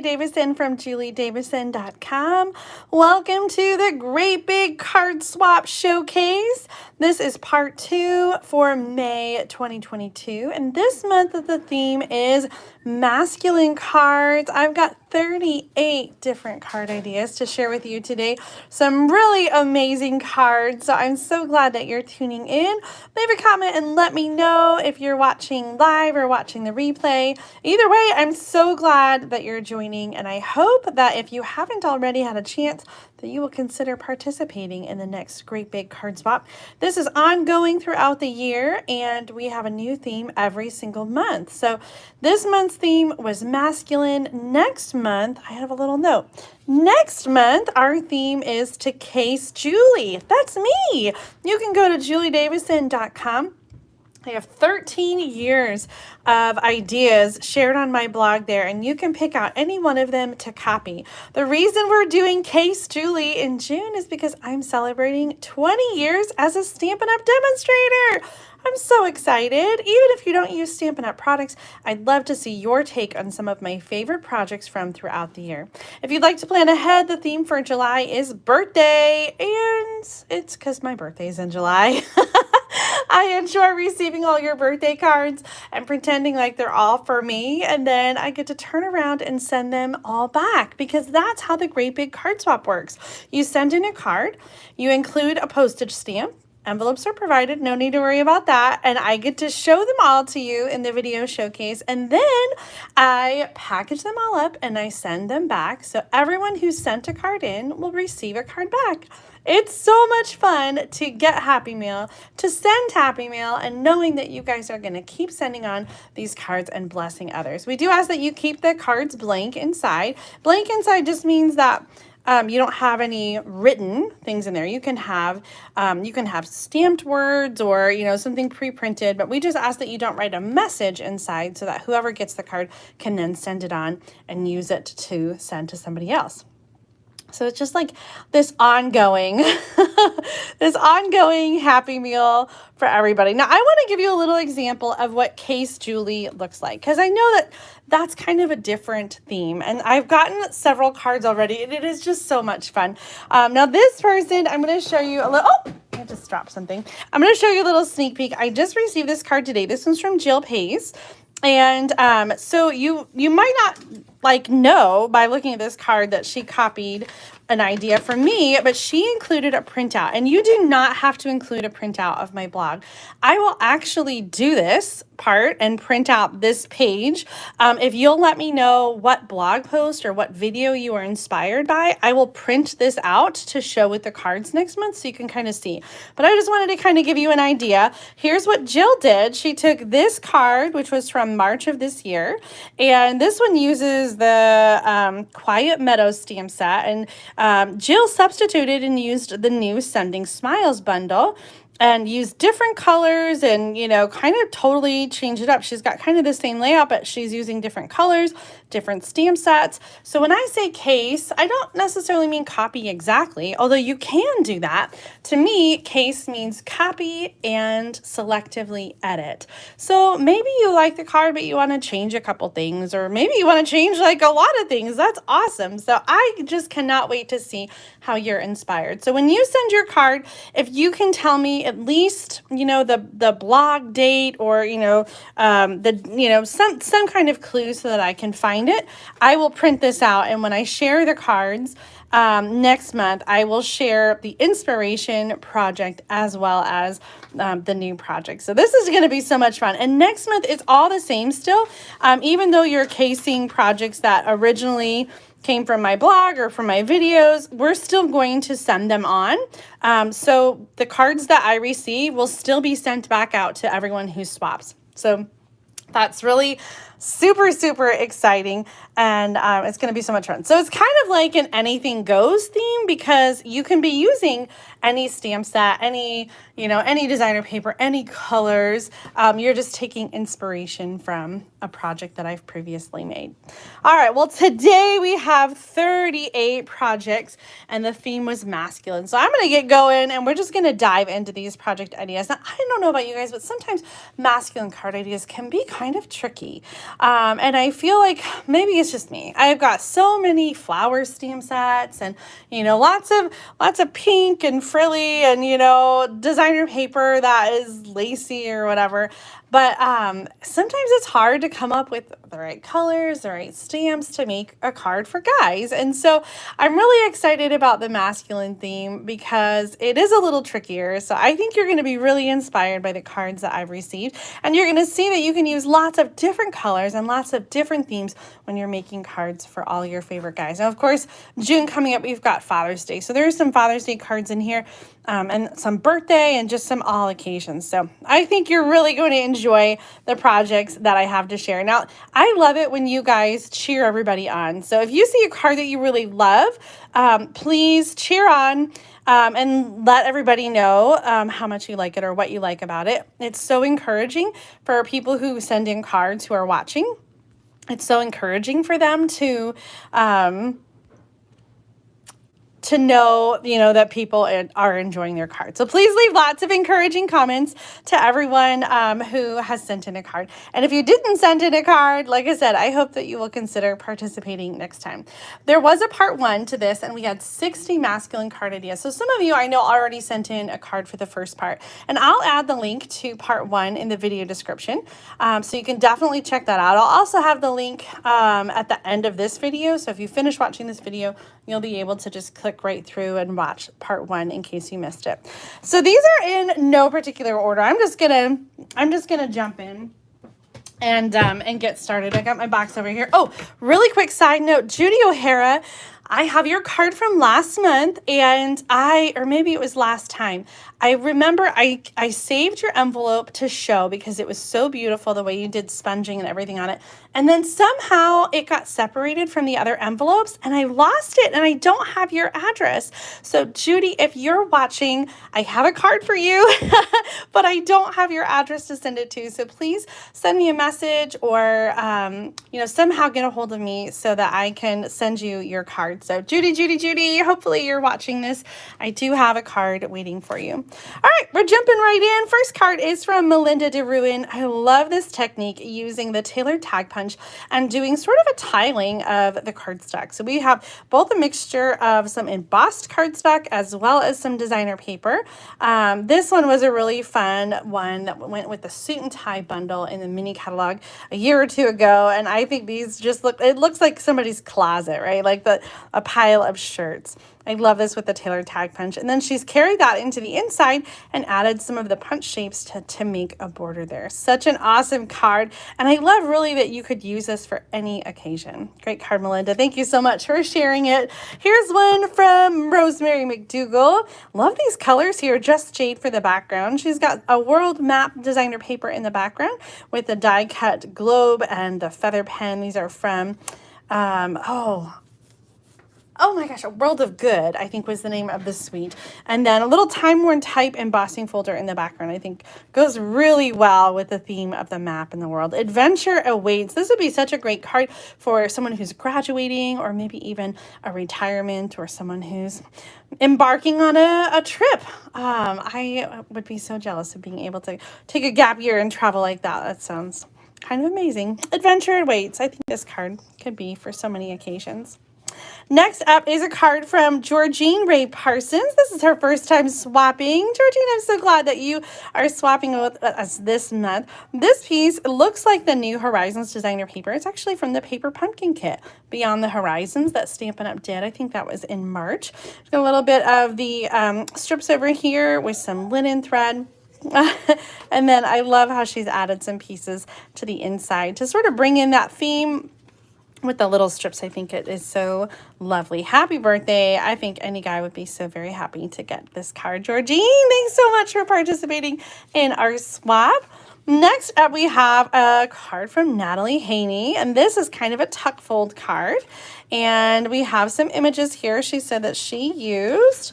Davison from JulieDavison.com. Welcome to the Great Big Card Swap Showcase. This is part 2 for May 2022, and this month the theme is masculine cards. I've got 38 different card ideas to share with you today. Some really amazing cards, so I'm so glad that you're tuning in. Leave a comment and let me know if you're watching live or watching the replay. Either way, I'm so glad that you're joining, and I hope that if you haven't already had a chance, that you will consider participating in the next Great Big Card Swap. This is ongoing throughout the year, and we have a new theme every single month. So this month's theme was masculine. Next month, I have a little note. Next month, our theme is to case Julie. That's me. You can go to JulieDavison.com. I have 13 years of ideas shared on my blog there, and you can pick out any one of them to copy. The reason we're doing Case Julie in June is because I'm celebrating 20 years as a Stampin' Up! Demonstrator. I'm so excited. Even if you don't use Stampin' Up! Products, I'd love to see your take on some of my favorite projects from throughout the year. If you'd like to plan ahead, the theme for July is birthday, and it's because my birthday is in July. I enjoy receiving all your birthday cards and pretending like they're all for me, and then I get to turn around and send them all back, because that's how the Great Big Card Swap works. You send in a card, you include a postage stamp, envelopes are provided, no need to worry about that, and I get to show them all to you in the video showcase, and then I package them all up and I send them back, so everyone who sent a card in will receive a card back. It's so much fun to get Happy Mail, to send Happy Mail, and knowing that you guys are going to keep sending on these cards and blessing others. We do ask that you keep the cards blank inside. Blank inside just means that you don't have any written things in there. You can have stamped words or, something pre-printed, but we just ask that you don't write a message inside so that whoever gets the card can then send it on and use it to send to somebody else. So it's just like this ongoing, Happy Meal for everybody. Now, I want to give you a little example of what Case Julie looks like, because I know that that's kind of a different theme, and I've gotten several cards already, and it is just so much fun. Now, this person, I'm going to show you a little, I just dropped something. I'm going to show you a little sneak peek. I just received this card today. This one's from Jill Pace. And so you might not know by looking at this card that she copied an idea from me, but she included a printout, and you do not have to include a printout of my blog. I will actually do this part and print out this page. If you'll let me know what blog post or what video you are inspired by, I will print this out to show with the cards next month so you can kind of see. But I just wanted to kind of give you an idea. Here's what Jill did. She took this card, which was from March of this year, and this one uses the Quiet Meadows stamp set, and Jill substituted and used the new Sending Smiles bundle and used different colors and, kind of totally changed it up. She's got kind of the same layout, but she's using different colors, different stamp sets. So when I say case, I don't necessarily mean copy exactly, although you can do that. To me, case means copy and selectively edit. So maybe you like the card, but you want to change a couple things, or maybe you want to change a lot of things. That's awesome. So I just cannot wait to see how you're inspired. So when you send your card, if you can tell me at least, the blog date, or, some kind of clue so that I can find it, I will print this out. And when I share the cards next month, I will share the inspiration project as well as the new project. So this is going to be so much fun. And next month, it's all the same still, even though you're casing projects that originally came from my blog or from my videos, we're still going to send them on. So the cards that I receive will still be sent back out to everyone who swaps. So that's really super, super exciting, and it's going to be so much fun. So it's kind of like an anything goes theme, because you can be using any stamp set, any designer paper, any colors. You're just taking inspiration from a project that I've previously made. All right, well, today we have 38 projects, and the theme was masculine. So I'm going to get going, and we're just going to dive into these project ideas. Now, I don't know about you guys, but sometimes masculine card ideas can be kind of tricky. And I feel like maybe it's just me. I've got so many flower stamp sets and, you know, lots of pink and frilly and, you know, designer paper that is lacy or whatever. But sometimes it's hard to come up with the right colors, the right stamps to make a card for guys. And so I'm really excited about the masculine theme because it is a little trickier. So I think you're going to be really inspired by the cards that I've received. And you're going to see that you can use lots of different colors and lots of different themes when you're making cards for all your favorite guys. Now, of course, June coming up, we've got Father's Day. So there's some Father's Day cards in here. And some birthday and just some all occasions. So I think you're really going to enjoy the projects that I have to share. Now, I love it when you guys cheer everybody on. So if you see a card that you really love, please cheer on and let everybody know how much you like it or what you like about it. It's so encouraging for people who send in cards who are watching. It's so encouraging for them to know, you know, that people are enjoying their cards. So please leave lots of encouraging comments to everyone who has sent in a card. And if you didn't send in a card, like I said, I hope that you will consider participating next time. There was a part 1 to this, and we had 60 masculine card ideas. So some of you I know already sent in a card for the first part. And I'll add the link to part 1 in the video description. So you can definitely check that out. I'll also have the link at the end of this video. So if you finish watching this video, you'll be able to just click right through and watch part 1 in case you missed it. So these are in no particular order. I'm just gonna jump in and get started. I got my box over here. Oh, really quick side note, Judy O'Hara, I have your card from last month, and or maybe it was last time. I remember I saved your envelope to show because it was so beautiful the way you did sponging and everything on it. And then somehow it got separated from the other envelopes and I lost it and I don't have your address. So Judy, if you're watching, I have a card for you, but I don't have your address to send it to. So please send me a message or, you know, somehow get a hold of me so that I can send you your card. So Judy, hopefully you're watching this. I do have a card waiting for you. All right, we're jumping right in. First card is from Melinda De Ruin. I love this technique using the tailored tag punch and doing sort of a tiling of the cardstock. So we have both a mixture of some embossed cardstock as well as some designer paper. This one was a really fun one that went with the suit and tie bundle in the mini catalog a year or two ago. And I think these just it looks like somebody's closet, right? Like a pile of shirts. I love this with the tailored tag punch. And then she's carried that into the inside and added some of the punch shapes to make a border there. Such an awesome card. And I love really that you could use this for any occasion. Great card, Melinda. Thank you so much for sharing it. Here's one from Rosemary Mcdougall. Love these colors here. Just Jade for the background. She's got a world map designer paper in the background with the die cut globe and the feather pen. These are from, oh my gosh, A World of Good, I think was the name of the suite. And then a little time-worn type embossing folder in the background, I think goes really well with the theme of the map in the world. Adventure awaits. This would be such a great card for someone who's graduating or maybe even a retirement or someone who's embarking on a trip. I would be so jealous of being able to take a gap year and travel like that. That sounds kind of amazing. Adventure awaits. I think this card could be for so many occasions. Next up is a card from Georgine Ray Parsons. This is her first time swapping. Georgine, I'm so glad that you are swapping with us this month. This piece looks like the New Horizons designer paper. It's actually from the Paper Pumpkin kit, Beyond the Horizons, that Stampin' Up! Did. I think that was in March. A little bit of the strips over here with some linen thread. And then I love how she's added some pieces to the inside to sort of bring in that theme with the little strips. I think it is so lovely. Happy birthday. I think any guy would be so very happy to get this card. Georgine, thanks so much for participating in our swap. Next up, we have a card from Natalie Haney, and this is kind of a tuck fold card. And we have some images here. She said that she used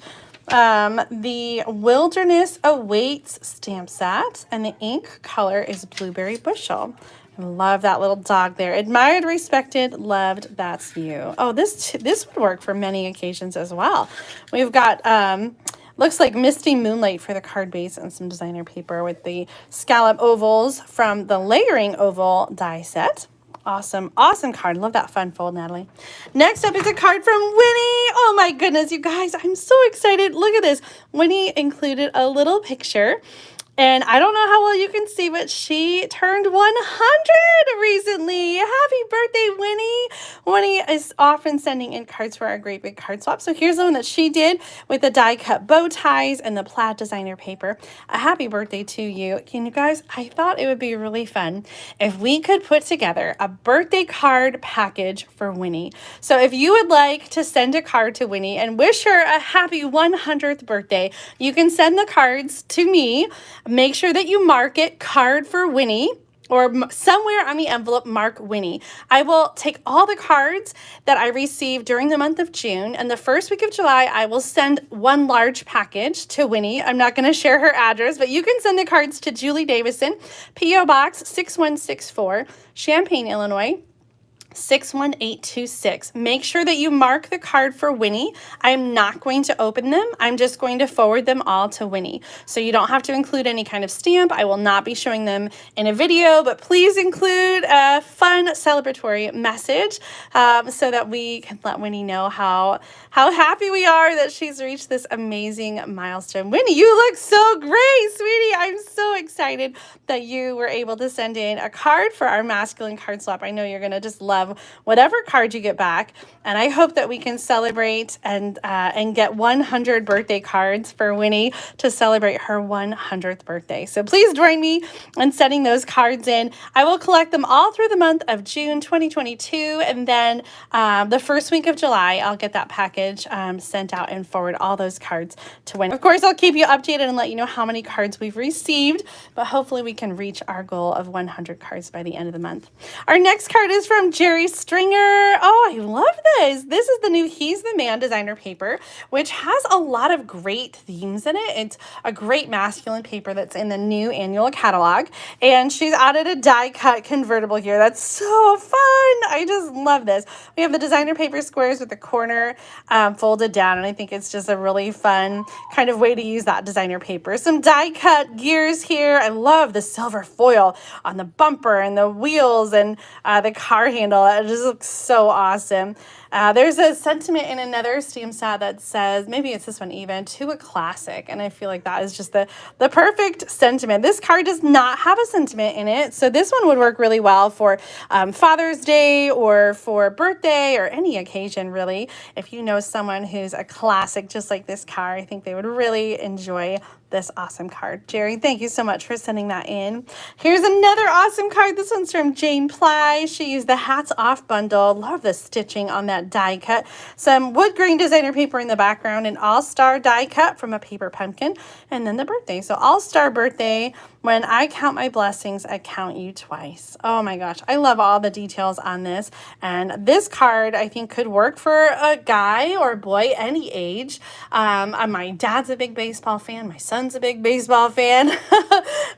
the Wilderness Awaits stamp set, and the ink color is Blueberry Bushel. I love that little dog there. Admired, respected, loved, that's you. Oh, this would work for many occasions as well. We've got, looks like Misty Moonlight for the card base and some designer paper with the scallop ovals from the Layering Oval die set. Awesome, awesome card. Love that fun fold, Natalie. Next up is a card from Winnie. Oh my goodness, you guys, I'm so excited. Look at this. Winnie included a little picture. And I don't know how well you can see, but she turned 100 recently. Happy birthday, Winnie. Winnie is often sending in cards for our Great Big Card Swap. So here's the one that she did with the die-cut bow ties and the plaid designer paper. A happy birthday to you. And you guys, I thought it would be really fun if we could put together a birthday card package for Winnie. So if you would like to send a card to Winnie and wish her a happy 100th birthday, you can send the cards to me. Make sure that you mark it card for Winnie, or somewhere on the envelope, mark Winnie. I will take all the cards that I received during the month of June, and the first week of July, I will send one large package to Winnie. I'm not going to share her address, but you can send the cards to Julie Davison, P.O. Box 6164, Champaign, Illinois, 61826. Make sure that you mark the card for Winnie. I'm not going to open them. I'm just going to forward them all to Winnie. So you don't have to include any kind of stamp. I will not be showing them in a video, but please include a fun celebratory message so that we can let Winnie know how happy we are that she's reached this amazing milestone. Winnie, you look so great, sweetie. I'm so excited that you were able to send in a card for our masculine card swap. I know you're going to just love whatever card you get back, and I hope that we can celebrate and get 100 birthday cards for Winnie to celebrate her 100th birthday. So please join me in sending those cards in. I will collect them all through the month of June 2022, and then the first week of July, I'll get that package sent out and forward all those cards to Winnie. Of course, I'll keep you updated and let you know how many cards we've received, but hopefully we can reach our goal of 100 cards by the end of the month. Our next card is from Jerry Stringer. Oh, I love this. This is the new He's the Man designer paper, which has a lot of great themes in it. It's a great masculine paper that's in the new annual catalog, and she's added a die cut convertible here. That's so fun. I just love this. We have the designer paper squares with the corner folded down, and I think it's just a really fun kind of way to use that designer paper. Some die cut gears here. I love the silver foil on the bumper and the wheels and the car handle. It just looks so awesome. There's a sentiment in another stamp set that says, maybe it's this one even, to a classic. And I feel like that is just the perfect sentiment. This card does not have a sentiment in it. So this one would work really well for Father's Day or for birthday or any occasion, really. If you know someone who's a classic just like this card, I think they would really enjoy this awesome card. Jerry, thank you so much for sending that in. Here's another awesome card. This one's from Jane Ply. She used the Hats Off bundle. Love the stitching on that die cut. Some wood grain designer paper in the background, an all-star die cut from a paper pumpkin, and then the birthday. So all-star birthday. When I count my blessings, I count you twice. Oh my gosh, I love all the details on this. And this card, I think, could work for a guy or a boy, any age. My dad's a big baseball fan. My son's a big baseball fan.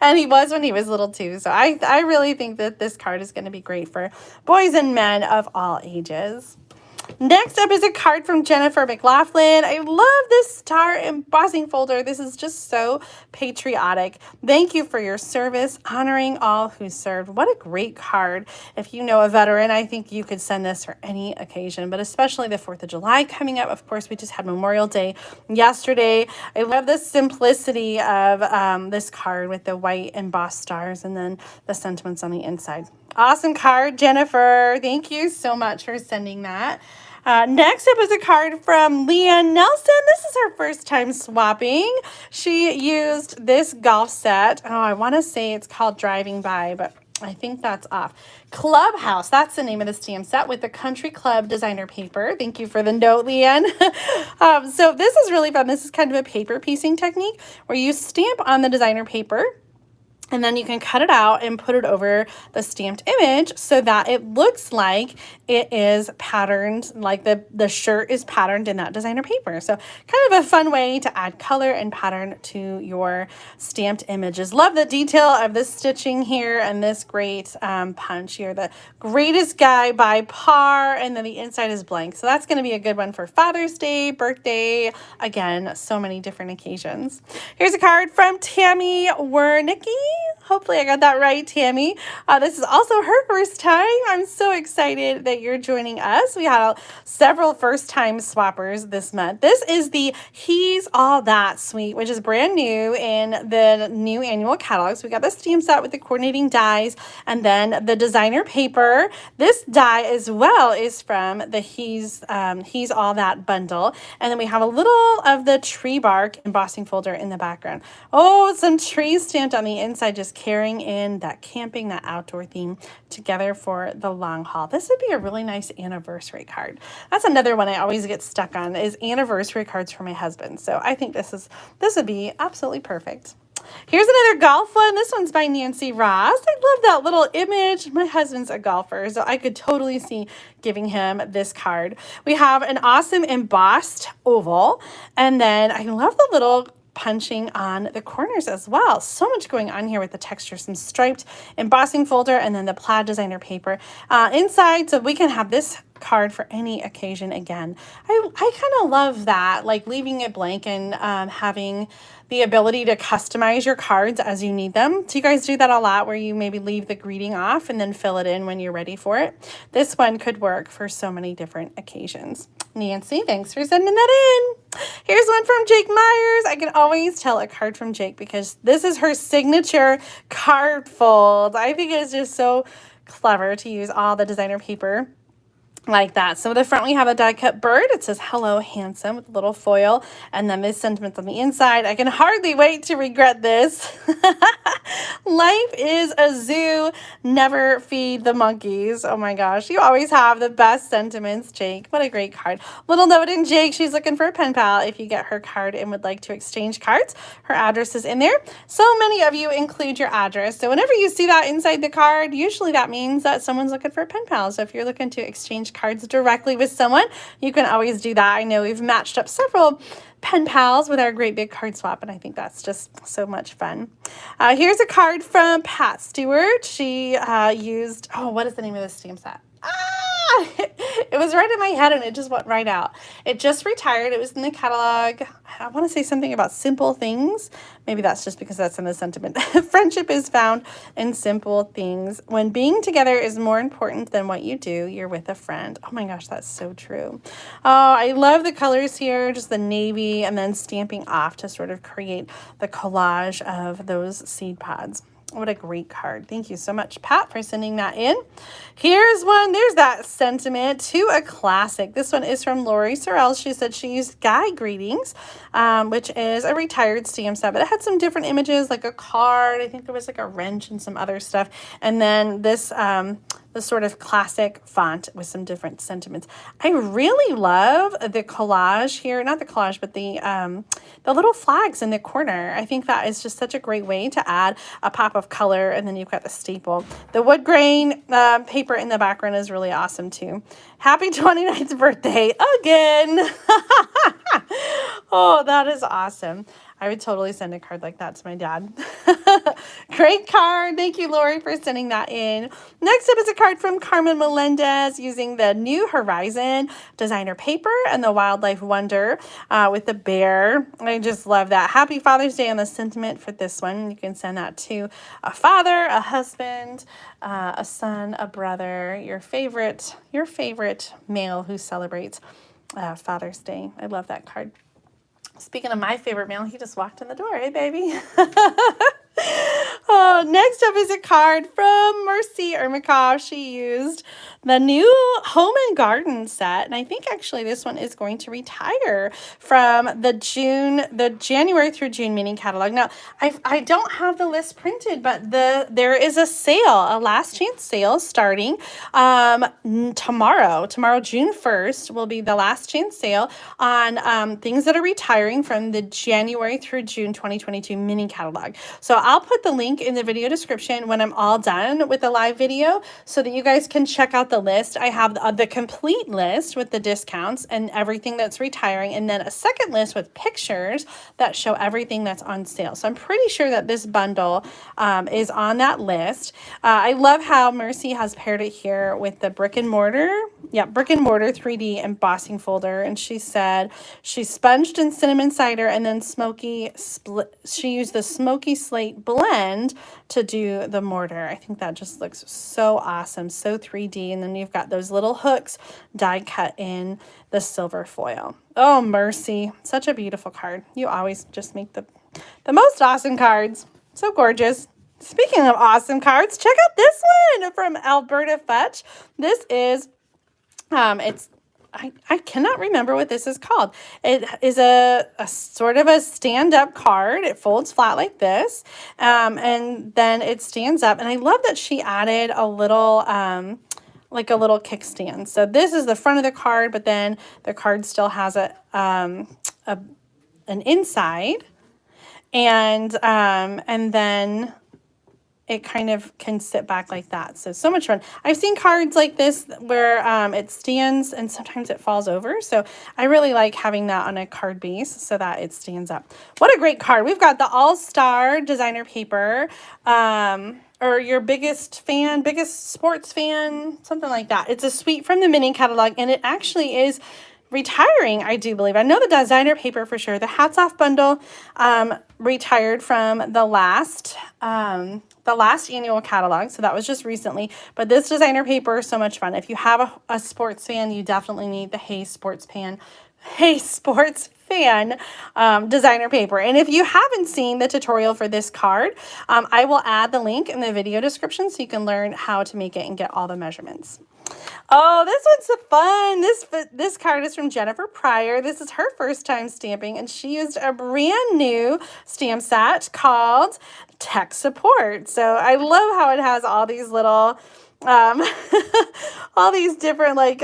And he was when he was little too. So I really think that this card is going to be great for boys and men of all ages. Next up is a card from Jennifer McLaughlin. I love this star embossing folder. This is just so patriotic. Thank you for your service, honoring all who served. What a great card. If you know a veteran, I think you could send this for any occasion, but especially the 4th of July coming up. Of course, we just had Memorial Day yesterday. I love the simplicity of this card with the white embossed stars and then the sentiments on the inside. Awesome card, Jennifer. Thank you so much for sending that. Next up is a card from Leah Nelson. This is her first time swapping. She used this golf set. Oh, I want to say it's called Driving By, but I think that's off. Clubhouse, that's the name of the stamp set with the Country Club designer paper. Thank you for the note, Leanne. So this is really fun. This is kind of a paper piecing technique where you stamp on the designer paper, and then you can cut it out and put it over the stamped image so that it looks like it is patterned, like the shirt is patterned in that designer paper. So kind of a fun way to add color and pattern to your stamped images. Love the detail of the stitching here and this great punch here. The greatest guy by Par, and then the inside is blank. So that's going to be a good one for Father's Day, birthday, again, so many different occasions. Here's a card from Tammy Wernicki. Hopefully I got that right, Tammy. This is also her first time. I'm so excited that you're joining us. We had several first-time swappers this month. This is the He's All That suite, which is brand new in the new annual catalogs. We got the stamp set with the coordinating dies and then the designer paper. This die as well is from the He's All That bundle. And then we have a little of the tree bark embossing folder in the background. Oh, some trees stamped on the inside, just carrying in that camping, that outdoor theme together for the long haul. This would be a really nice anniversary card. That's another one I always get stuck on, is anniversary cards for my husband. So I think this would be absolutely perfect. Here's another golf one. This one's by Nancy Ross. I love that little image. My husband's a golfer, so I could totally see giving him this card. We have an awesome embossed oval, and then I love the little punching on the corners as well. So much going on here with the texture, some striped embossing folder, and then the plaid designer paper inside, so we can have this card for any occasion again. I kind of love that, like leaving it blank and having the ability to customize your cards as you need them. Do you guys do that a lot, where you maybe leave the greeting off and then fill it in when you're ready for it? This one could work for so many different occasions. Nancy, thanks for sending that in. Here's one from Jake Myers. I can always tell a card from Jake because this is her signature card fold. I think it's just so clever to use all the designer paper like that. So at the front we have a die cut bird. It says hello handsome with a little foil, and then the sentiments on the inside. I can hardly wait to regret this. Life is a zoo, never feed the monkeys. Oh my gosh, you always have the best sentiments, Jake. What a great card. Little note in Jake, she's looking for a pen pal. If you get her card and would like to exchange cards, her address is in there. So many of you include your address, so whenever you see that inside the card, usually that means that someone's looking for a pen pal. So if you're looking to exchange cards directly with someone, you can always do that. I know we've matched up several pen pals with our great big card swap, and I think that's just so much fun. Here's a card from Pat Stewart. She used, what is the name of this stamp set? It was right in my head and it just went right out. It just retired. It was in the catalog. I want to say something about simple things. Maybe that's just because that's in the sentiment. Friendship is found in simple things. When being together is more important than what you do, you're with a friend. Oh my gosh, that's so true. Oh, I love the colors here, just the navy and then stamping off to sort of create the collage of those seed pods. What a great card. Thank you so much, Pat, for sending that in. Here's one. There's that sentiment to a classic. This one is from Lori Sorrell. She said she used Guy Greetings, which is a retired stamp set, but it had some different images, like a card. I think there was like a wrench and some other stuff. And then this the sort of classic font with some different sentiments. I really love the collage here, not the collage, but the little flags in the corner. I think that is just such a great way to add a pop of color, and then you've got the staple. The wood grain paper in the background is really awesome too. Happy 29th birthday again. Oh, that is awesome. I would totally send a card like that to my dad. Great card. Thank you, Lori, for sending that in. Next up is a card from Carmen Melendez using the New Horizon designer paper and the Wildlife Wonder with the bear. I just love that. Happy Father's Day on the sentiment for this one. You can send that to a father, a husband, a son, a brother, your favorite male who celebrates Father's Day. I love that card. Speaking of my favorite male, he just walked in the door. Hey, baby. Next up is a card from Mercy Ermikoff. She used the new Home and Garden set, and I think actually this one is going to retire from the January through June mini catalog. Now, I don't have the list printed, but there is a sale, a last chance sale starting tomorrow. Tomorrow, June 1st, will be the last chance sale on things that are retiring from the January through June 2022 mini catalog. So I'll put the link in the video description when I'm all done with the live video so that you guys can check out the list. I have the complete list with the discounts and everything that's retiring, and then a second list with pictures that show everything that's on sale. So I'm pretty sure that this bundle is on that list. I love how Mercy has paired it here with the brick and mortar yeah, brick and mortar 3D embossing folder. And she said she sponged in cinnamon cider and then she used the smoky slate blend to do the mortar. I think that just looks so awesome, so 3D. And then you've got those little hooks die cut in the silver foil. Oh, mercy. Such a beautiful card. You always just make the most awesome cards. So gorgeous. Speaking of awesome cards, check out this one from Alberta Fetch. This is I cannot remember what this is called. It is a sort of a stand-up card. It folds flat like this, and then it stands up. And I love that she added a little, like a little kickstand. So this is the front of the card, but then the card still has an inside, and then it kind of can sit back like that. So much fun. I've seen cards like this where it stands and sometimes it falls over. So I really like having that on a card base so that it stands up. What a great card. We've got the All-Star designer paper, or your biggest sports fan, something like that. It's a suite from the mini catalog, and it actually is retiring, I do believe. I know the designer paper for sure. The Hats Off bundle retired from the last annual catalog, so that was just recently. But this designer paper is so much fun. If you have a sports fan, you definitely need the Hey Sports Fan designer paper. And if you haven't seen the tutorial for this card, I will add the link in the video description so you can learn how to make it and get all the measurements. Oh, this one's so fun. This card is from Jennifer Pryor. This is her first time stamping, and she used a brand new stamp set called Tech Support. So I love how it has all these little, all these different, like,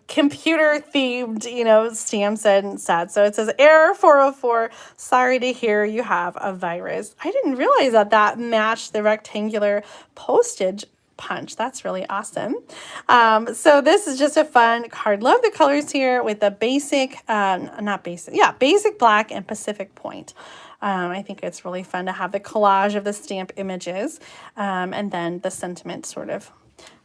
computer themed, stamps and sets. So it says error 404. Sorry to hear you have a virus. I didn't realize that matched the rectangular postage punch. That's really awesome. So this is just a fun card. Love the colors here with the basic black and Pacific Point. I think it's really fun to have the collage of the stamp images, and then the sentiment sort of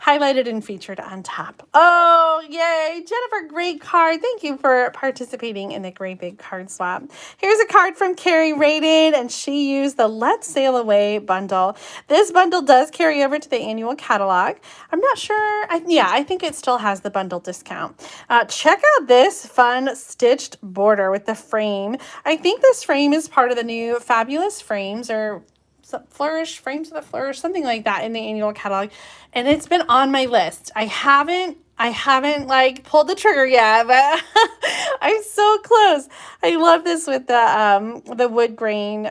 highlighted and featured on top. Oh, yay. Jennifer, great card. Thank you for participating in the Great Big Card Swap. Here's a card from Kerry Rayden, and she used the Let's Sail Away bundle. This bundle does carry over to the annual catalog. I'm not sure. I think it still has the bundle discount. Check out this fun stitched border with the frame. I think this frame is part of the new Fabulous Frames, or Frames of the Flourish, something like that, in the annual catalog, and it's been on my list. I haven't like pulled the trigger yet, but I'm so close. I love this with the wood grain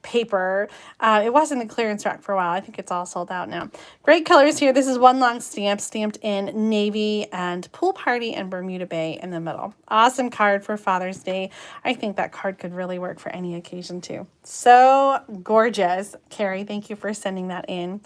paper. It was in the clearance rack for a while. I think it's all sold out now. Great colors here. This is one long stamp stamped in navy and pool party and Bermuda Bay in the middle. Awesome card for Father's Day. I think that card could really work for any occasion too. So gorgeous. Carrie, thank you for sending that in.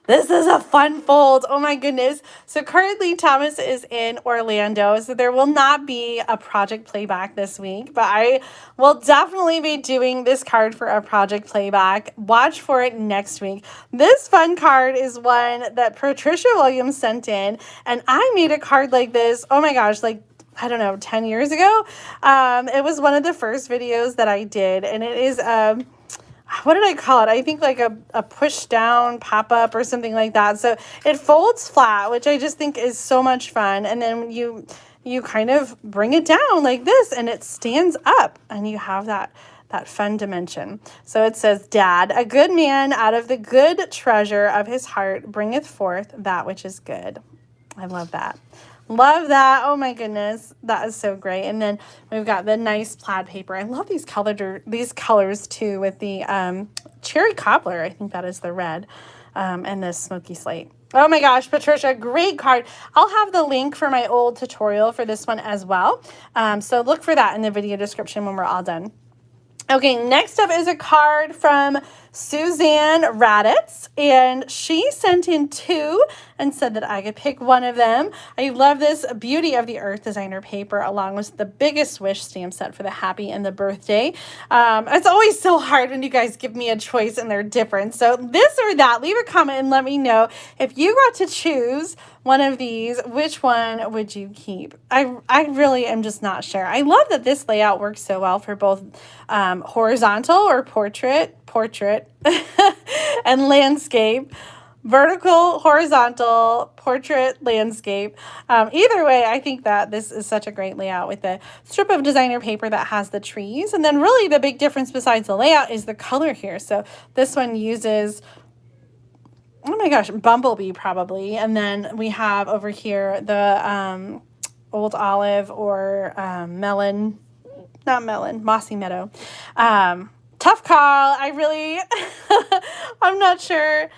This is a fun fold. Oh my goodness. So currently Thomas is in Orlando, so there will not be a project playback this week, but I will definitely be doing this card for a project playback. Watch for it next week. This fun card is one that Patricia Williams sent in, and I made a card like this, oh my gosh, like, I don't know, 10 years ago. It was one of the first videos that I did, and it is, what did I call it? I think like a push down pop-up or something like that. So it folds flat, which I just think is so much fun. And then you kind of bring it down like this, and it stands up, and you have that fun dimension. So it says, Dad, a good man out of the good treasure of his heart bringeth forth that which is good. I love that. Love that. Oh my goodness. That is so great. And then we've got the nice plaid paper. I love these colors too, with the cherry cobbler. I think that is the red, and the smoky slate. Oh my gosh, Patricia, great card. I'll have the link for my old tutorial for this one as well. So look for that in the video description when we're all done. Okay, next up is a card from Suzanne Raddatz, and she sent in 2 and said that I could pick one of them. I love this Beauty of the Earth designer paper along with the Biggest Wish stamp set for the happy and the birthday. It's always so hard when you guys give me a choice and they're different. So this or that, leave a comment and let me know if you got to choose one of these, which one would you keep? I really am just not sure. I love that this layout works so well for both horizontal or portrait, and landscape. Vertical, horizontal, portrait, landscape. Either way, I think that this is such a great layout with the strip of designer paper that has the trees. And then really the big difference besides the layout is the color here. So this one uses, oh my gosh, bumblebee probably. And then we have over here the old olive or mossy meadow. Tough call. I'm not sure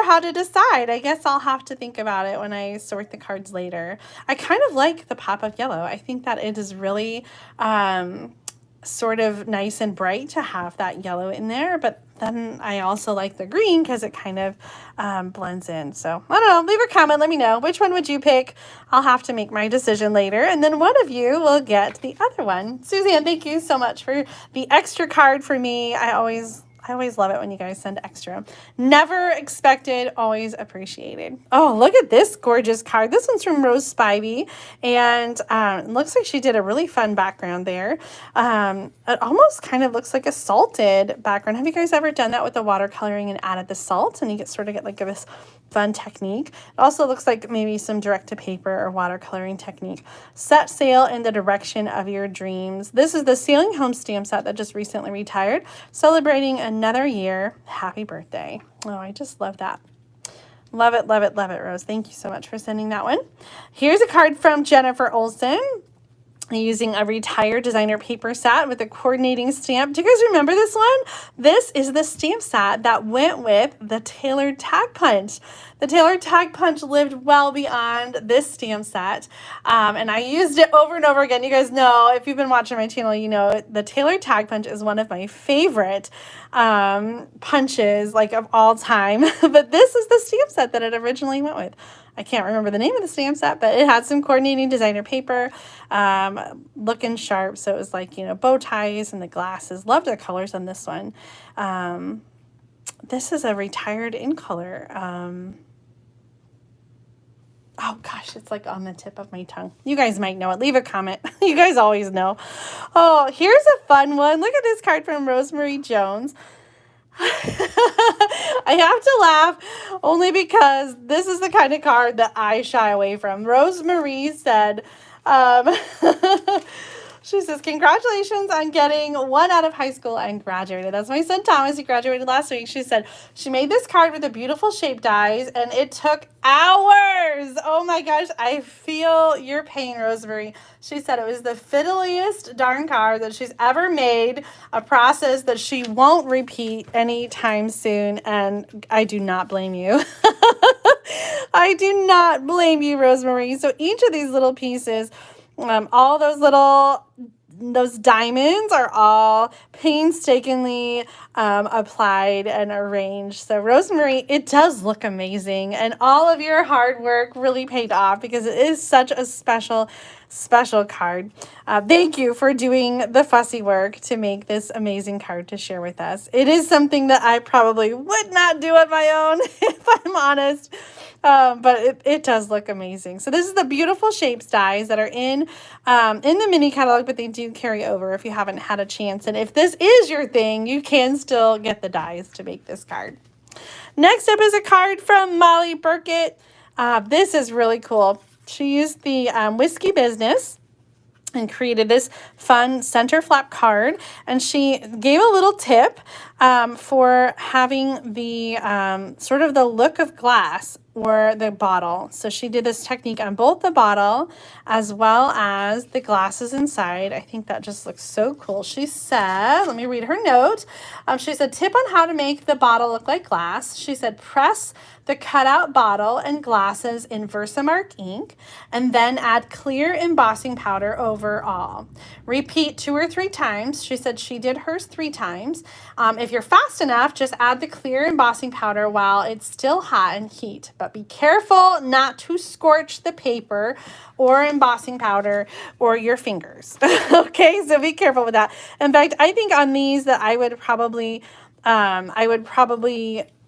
how to decide. I guess I'll have to think about it when I sort the cards later. I kind of like the pop of yellow. I think that it is really sort of nice and bright to have that yellow in there, but then I also like the green because it kind of blends in. So I don't know, leave a comment, let me know. Which one would you pick? I'll have to make my decision later, and then one of you will get the other one. Suzanne, thank you so much for the extra card for me. I always love it when you guys send extra. Never expected, always appreciated. Oh, look at this gorgeous card. This one's from Rose Spivey, and it looks like she did a really fun background there. It almost kind of looks like a salted background. Have you guys ever done that with the watercoloring and added the salt, and you sort of get like this fun technique? It also looks like maybe some direct-to-paper or watercoloring technique. Set sail in the direction of your dreams. This is the Sailing Home stamp set that just recently retired, celebrating another year. Happy birthday. Oh, I just love that. Love it, love it, love it, Rose. Thank you so much for sending that one. Here's a card from Jennifer Olsen, using a retired designer paper set with a coordinating stamp. Do you guys remember this one? This is the stamp set that went with the tailored tag punch. The tailored tag punch lived well beyond this stamp set, and I used it over and over again. You guys know, if you've been watching my channel, you know the tailored tag punch is one of my favorite punches, like, of all time. But this is the stamp set that it originally went with. I can't remember the name of the stamp set, but it had some coordinating designer paper, looking sharp. So it was like, you know, bow ties and the glasses. Loved the colors on this one. This is a retired in color. Oh gosh, it's like on the tip of my tongue. You guys might know it. Leave a comment. You guys always know. Oh, here's a fun one. Look at this card from Rosemary Jones. I have to laugh only because this is the kind of card that I shy away from. Rosemary said, she says, congratulations on getting 1 out of high school and graduated. That's my son Thomas. He graduated last week. She said she made this card with the beautiful shape dies, and it took hours. Oh my gosh, I feel your pain, Rosemary. She said it was the fiddliest darn card that she's ever made, a process that she won't repeat anytime soon, and I do not blame you. I do not blame you, Rosemary. So each of these little pieces, all those diamonds are all painstakingly applied and arranged. So Rosemary, it does look amazing, and all of your hard work really paid off because it is such a special card. Thank you for doing the fussy work to make this amazing card to share with us. It is something that I probably would not do on my own, if I'm honest. But it does look amazing. So this is the beautiful shapes dies that are in the mini catalog, but they do carry over if you haven't had a chance. And if this is your thing, you can still get the dies to make this card. Next up is a card from Molly Burkett. This is really cool. She used the Whiskey Business and created this fun center flap card, and she gave a little tip for having the sort of the look of glass or the bottle. So she did this technique on both the bottle as well as the glasses inside. I think that just looks so cool. She said, let me read her note. She said, tip on how to make the bottle look like glass. She said, press the cutout bottle and glasses in Versamark ink, and then add clear embossing powder over all. Repeat 2 or 3 times. She said she did hers 3 times. If if you're fast enough, just add the clear embossing powder while it's still hot and heat. But be careful not to scorch the paper or embossing powder or your fingers. Okay, so be careful with that. In fact, I think on these that I would probably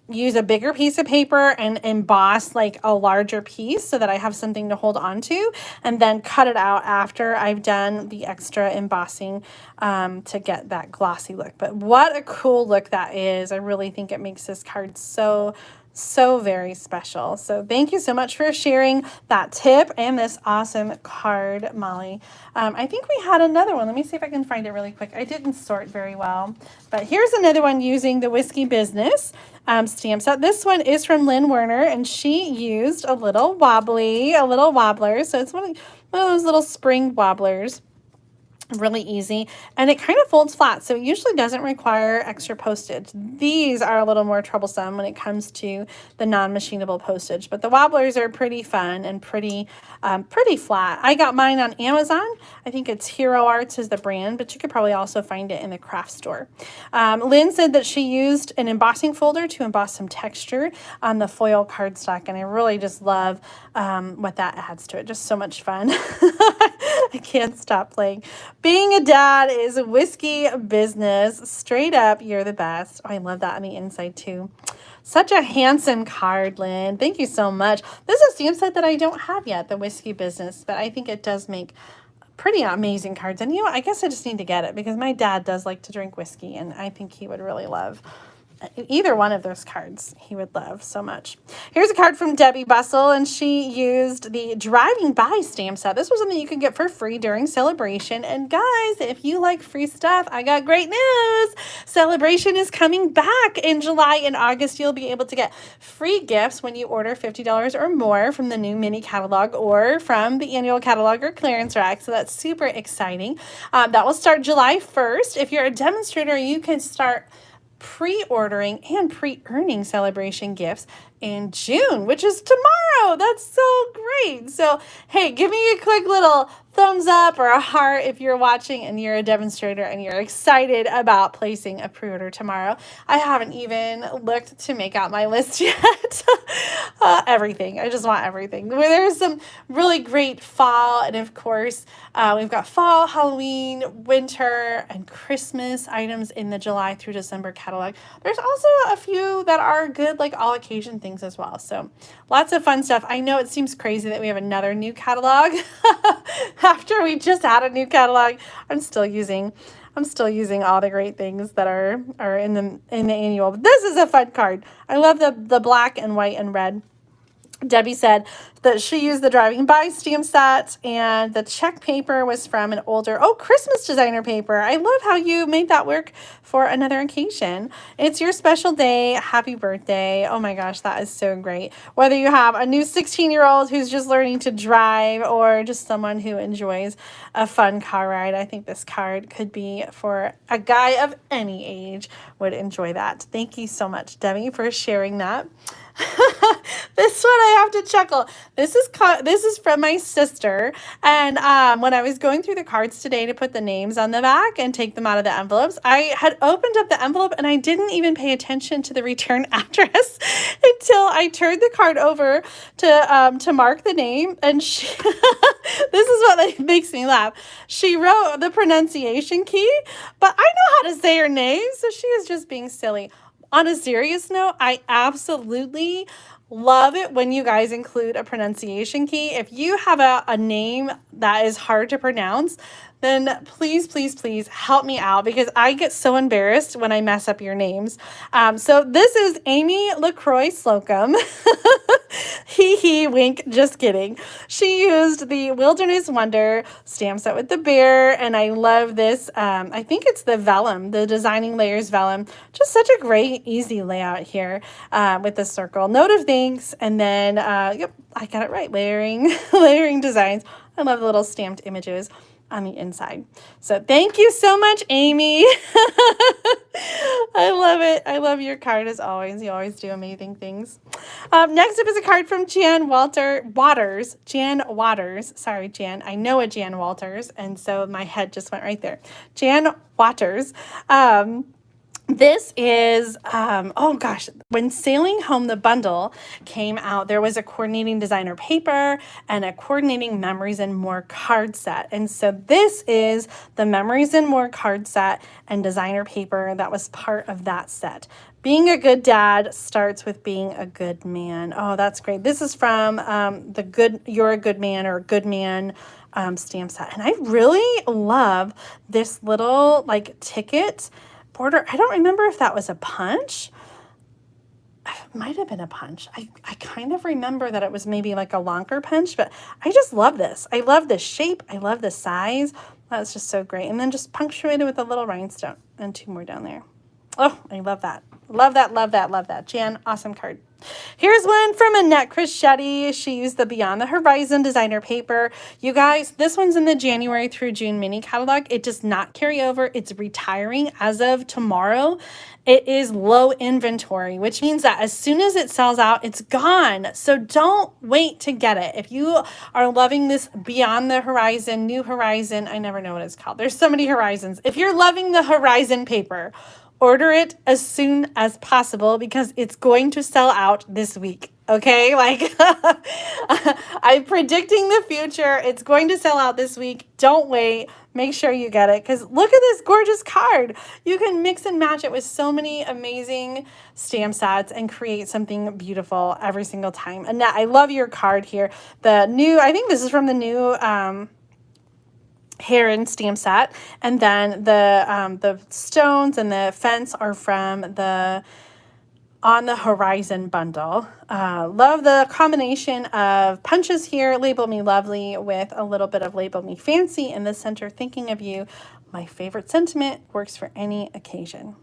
use a bigger piece of paper and emboss like a larger piece so that I have something to hold on to, and then cut it out after I've done the extra embossing to get that glossy look. But what a cool look that is. I really think it makes this card so very special. So thank you so much for sharing that tip and this awesome card, Molly. I think we had another one. Let me see if I can find it really quick. I didn't sort very well, but here's another one using the Whiskey Business stamp set. This one is from Lynn Werner, and she used a little wobbler. So it's one of those little spring wobblers. Really easy, and it kind of folds flat, so it usually doesn't require extra postage. These are a little more troublesome when it comes to the non-machinable postage, but the wobblers are pretty fun and pretty flat. I got mine on Amazon. I think it's Hero Arts is the brand, but you could probably also find it in the craft store. Lynn said that she used an embossing folder to emboss some texture on the foil cardstock, and I really just love what that adds to it. Just so much fun. I can't stop playing. Being a dad is a Whiskey Business. Straight up, you're the best. Oh, I love that on the inside too. Such a handsome card, Lynn. Thank you so much. This is a stamp set that I don't have yet, the Whiskey Business, but I think it does make pretty amazing cards. And you know, I guess I just need to get it because my dad does like to drink whiskey, and I think he would really love either one of those cards. He would love so much. Here's a card from Debbie Bustle, and she used the Driving By stamp set. This was something you could get for free during Celebration. And guys, if you like free stuff, I got great news. Celebration is coming back in July and August. You'll be able to get free gifts when you order $50 or more from the new mini catalog or from the annual catalog or clearance rack. So that's super exciting. That will start July 1st. If you're a demonstrator, you can start pre-ordering and pre-earning Celebration gifts in June, which is tomorrow. That's so great. So, hey, give me a quick little thumbs up or a heart if you're watching and you're a demonstrator and you're excited about placing a pre-order tomorrow. I haven't even looked to make out my list yet. Everything. I just want everything. There's some really great fall, and of course, we've got fall, Halloween, winter, and Christmas items in the July through December catalog. There's also a few that are good, like all occasion things as well. So lots of fun stuff. I know it seems crazy that we have another new catalog after we just had a new catalog. I'm still using all the great things that are in the annual. But this is a fun card. I love the black and white and red. Debbie said that she used the Driving By stamp set, and the check paper was from an older, Christmas designer paper. I love how you made that work for another occasion. It's your special day. Happy birthday. Oh my gosh, that is so great. Whether you have a new 16-year-old who's just learning to drive or just someone who enjoys a fun car ride, I think this card could be for a guy of any age would enjoy that. Thank you so much, Debbie, for sharing that. This one I have to chuckle. This is from my sister, and when I was going through the cards today to put the names on the back and take them out of the envelopes, I had opened up the envelope and I didn't even pay attention to the return address until I turned the card over to mark the name, and this is what makes me laugh. She wrote the pronunciation key, but I know how to say her name, so she was just being silly. On a serious note, I absolutely love it when you guys include a pronunciation key. If you have a name that is hard to pronounce, then please, please, please help me out, because I get so embarrassed when I mess up your names. So this is Amy LaCroix Slocum. Hee, wink, just kidding. She used the Wilderness Wonder stamp set with the bear, and I love this. I think it's the vellum, the Designing Layers vellum. Just such a great, easy layout here with the circle. Note of thanks, and then, yep, I got it right, layering designs. I love the little stamped images on the inside. So thank you so much, Amy. I love it. I love your card as always. You always do amazing things. Next up is a card from Jan Waters. Jan Waters. Sorry, Jan. I know a Jan Walters, and so my head just went right there. Jan Waters. This is, oh gosh, when Sailing Home the bundle came out, there was a coordinating designer paper and a coordinating Memories and More card set. And so this is the Memories and More card set and designer paper that was part of that set. Being a good dad starts with being a good man. Oh, that's great. This is from the Good, You're a Good Man or Good Man stamp set. And I really love this little like ticket border. I don't remember if that was a punch. It might have been a punch. I kind of remember that it was maybe like a longer punch, but I just love this. I love this shape. I love the size. That's just so great. And then just punctuated with a little rhinestone and 2 more down there. Oh, I love that. Love that, love that, love that. Jan, awesome card. Here's one from Annette Crischetti. She used the Beyond the Horizon designer paper. You guys, this one's in the January through June mini catalog. It does not carry over. It's retiring as of tomorrow. It is low inventory, which means that as soon as it sells out, it's gone. So don't wait to get it. If you are loving this Beyond the Horizon, New Horizon, I never know what it's called. There's so many horizons. If you're loving the Horizon paper, order it as soon as possible because it's going to sell out this week. Okay, like I'm predicting the future. It's going to sell out this week. Don't wait. Make sure you get it because look at this gorgeous card. You can mix and match it with so many amazing stamp sets and create something beautiful every single time. Annette, I love your card here. The new, I think this is from the new Heron stamp set, and then the stones and the fence are from the On the Horizon bundle. Love the combination of punches here, Label Me Lovely with a little bit of Label Me Fancy in the center, thinking of you. My favorite sentiment, works for any occasion.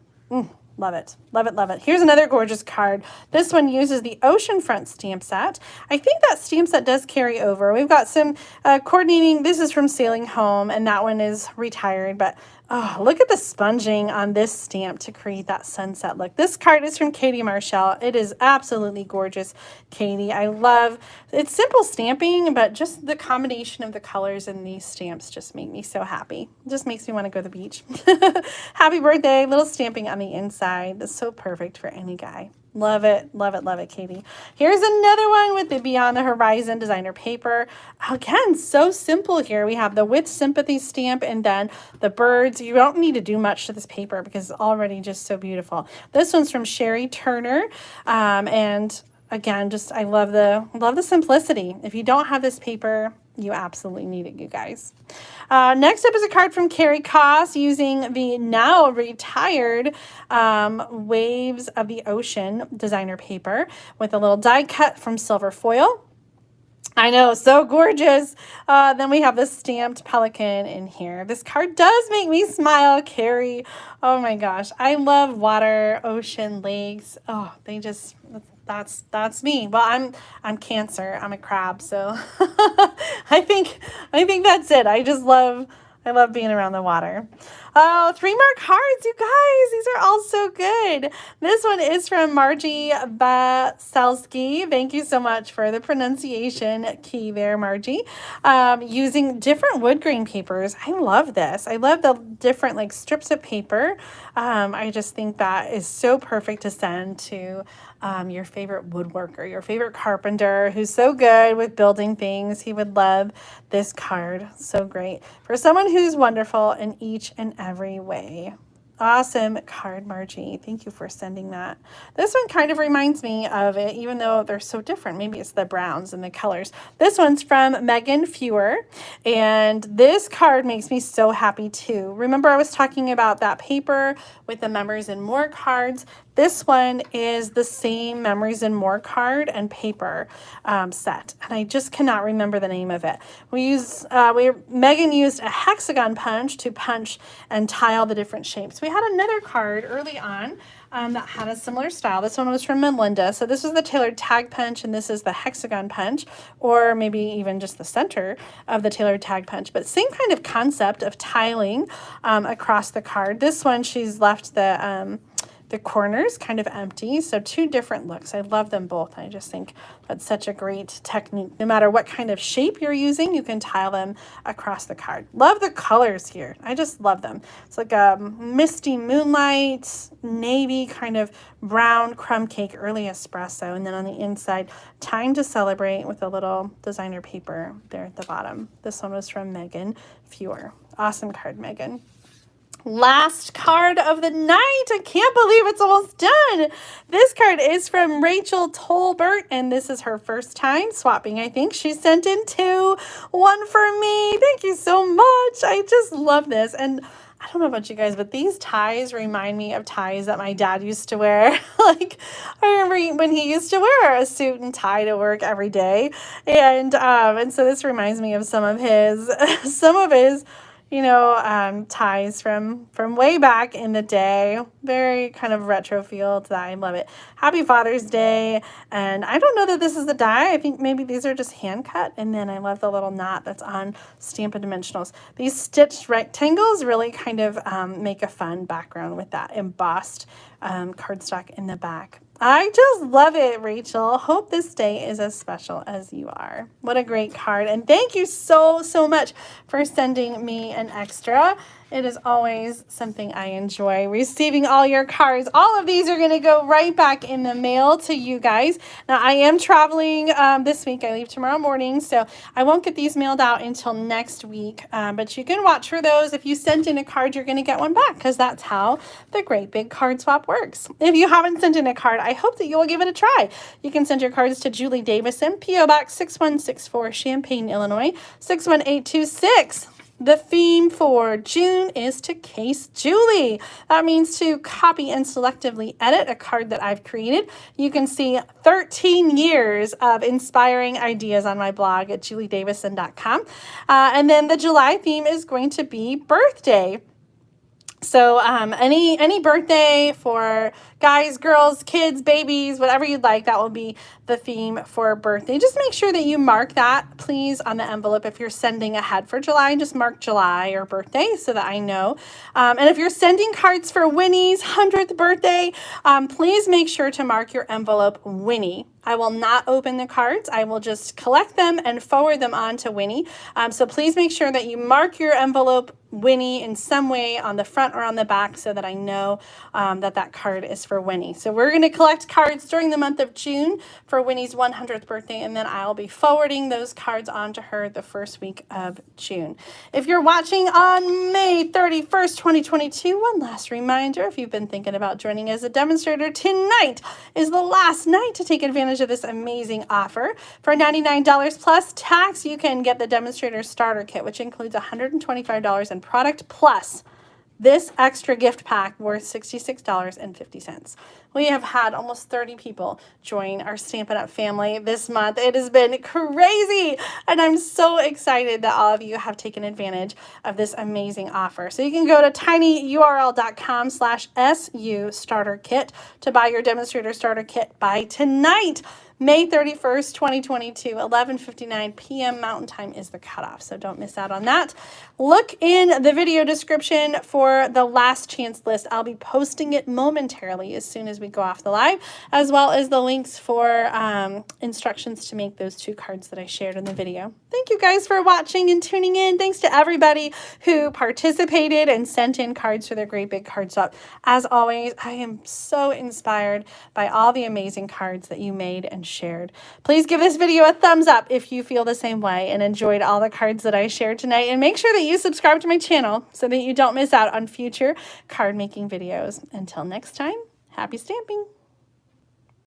Love it. Love it. Love it. Here's another gorgeous card. This one uses the Oceanfront stamp set. I think that stamp set does carry over. We've got some coordinating. This is from Sailing Home, and that one is retired. But oh, look at the sponging on this stamp to create that sunset look. This card is from Katie Marshall. It is absolutely gorgeous, Katie. I love it's simple stamping, but just the combination of the colors in these stamps just make me so happy. It just makes me want to go to the beach. Happy birthday. Little stamping on the inside. That's so perfect for any guy. Love it, love it, love it, Katie. Here's another one with the Beyond the Horizon designer paper. Again, so simple here. We have the With Sympathy stamp and then the birds. You don't need to do much to this paper because it's already just so beautiful. This one's from Sherry Turner. And again, just I love the simplicity. If you don't have this paper, you absolutely need it, you guys. Next up is a card from Carrie Koss using the now retired Waves of the Ocean designer paper with a little die cut from silver foil. I know, so gorgeous. Then we have this stamped pelican in here. This card does make me smile, Carrie. Oh my gosh. I love water, ocean, lakes. Oh, they just... That's me. Well, I'm Cancer. I'm a crab, so I think that's it. I love being around the water. Oh, 3 more cards, you guys. These are all so good. This one is from Margie Baselski. Thank you so much for the pronunciation key there, Margie. Using different wood grain papers. I love this. I love the different like strips of paper. I just think that is so perfect to send to your favorite woodworker, your favorite carpenter who's so good with building things. He would love this card. So great. For someone who's wonderful in each and every way. Awesome card, Margie. Thank you for sending that. This one kind of reminds me of it, even though they're so different. Maybe it's the browns and the colors. This one's from Megan Fewer, and this card makes me so happy too. Remember I was talking about that paper with the Memories and More cards? This one is the same Memories and More card and paper set, and I just cannot remember the name of it. Megan used a hexagon punch to punch and tile the different shapes. We had another card early on that had a similar style. This one was from Melinda. So this was the tailored tag punch, and this is the hexagon punch, or maybe even just the center of the tailored tag punch. But same kind of concept of tiling across the card. This one, she's left the the corners kind of empty. So two different looks. I love them both. I just think that's such a great technique. No matter what kind of shape you're using, you can tile them across the card. Love the colors here. I just love them. It's like a misty moonlight, navy, kind of brown crumb cake, early espresso. And then on the inside, time to celebrate with a little designer paper there at the bottom. This one was from Megan Feuer. Awesome card, Megan. Last card of the night. I can't believe it's almost done. This card is from Rachel Tolbert, and this is her first time swapping, I think. She sent in two, one for me. Thank you so much. I just love this. And I don't know about you guys, but these ties remind me of ties that my dad used to wear. Like, I remember when he used to wear a suit and tie to work every day. And so this reminds me of some of his, you know, ties from way back in the day. Very kind of retro feel to that. I love it. Happy Father's Day. And I don't know that this is the die. I think maybe these are just hand cut. And then I love the little knot that's on Stampin' Dimensionals. These stitched rectangles really kind of make a fun background with that embossed cardstock in the back. I just love it, Rachel. Hope this day is as special as you are. What a great card. And thank you so much for sending me an extra. It is always something I enjoy receiving all your cards. All of these are going to go right back in the mail to you guys. Now, I am traveling this week. I leave tomorrow morning, so I won't get these mailed out until next week. But you can watch for those. If you sent in a card, you're going to get one back because that's how the Great Big Card Swap works. If you haven't sent in a card, I hope that you will give it a try. You can send your cards to Julie Davison, P.O. Box 6164, Champaign, Illinois, 61826. The theme for June is to case Julie. That means to copy and selectively edit a card that I've created. You can see 13 years of inspiring ideas on my blog at juliedavison.com. And then the July theme is going to be birthday. So any birthday for guys, girls, kids, babies, whatever you'd like, that will be the theme for birthday. Just make sure that you mark that, please, on the envelope. If you're sending ahead for July, just mark July or birthday so that I know. And if you're sending cards for Winnie's 100th birthday, please make sure to mark your envelope Winnie. I will not open the cards. I will just collect them and forward them on to Winnie. So please make sure that you mark your envelope Winnie in some way on the front or on the back so that I know that card is for Winnie. So we're going to collect cards during the month of June for Winnie's 100th birthday, and then I'll be forwarding those cards on to her the first week of June. If you're watching on May 31st, 2022, one last reminder, if you've been thinking about joining as a demonstrator, tonight is the last night to take advantage of this amazing offer. For $99 plus tax, you can get the demonstrator starter kit, which includes $125 in product plus this extra gift pack worth $66.50. We have had almost 30 people join our Stampin' Up! Family this month. It has been crazy, and I'm so excited that all of you have taken advantage of this amazing offer. So you can go to tinyurl.com/SU starter kit to buy your demonstrator starter kit by tonight. May 31st, 2022, 11:59 p.m. Mountain Time is the cutoff, so don't miss out on that. Look in the video description for the last chance list. I'll be posting it momentarily as soon as we go off the live, as well as the links for instructions to make those two cards that I shared in the video. Thank you guys for watching and tuning in. Thanks to everybody who participated and sent in cards for their Great Big Card Swap. As always, I am so inspired by all the amazing cards that you made and shared. Please give this video a thumbs up if you feel the same way and enjoyed all the cards that I shared tonight, and make sure that you subscribe to my channel so that you don't miss out on future card making videos. Until next time, happy stamping!